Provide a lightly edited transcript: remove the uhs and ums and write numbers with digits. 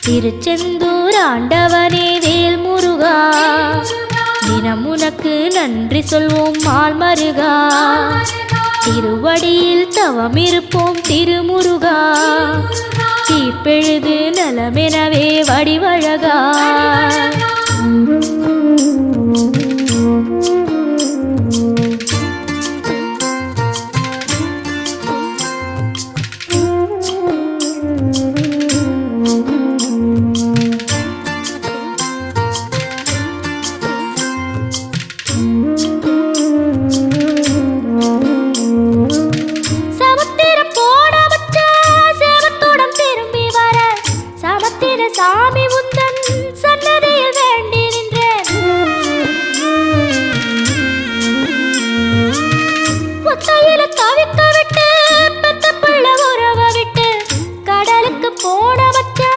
திருச்செந்தூர் ஆண்டவனே வேல் முருகா, தினம் உனக்கு நன்றி சொல்வோம் மால் மருகா. திருவடியில் தவம் இருப்போம் திருமுருகா, தீப்பெழுது நலமெனவே வடிவழகா. சாமி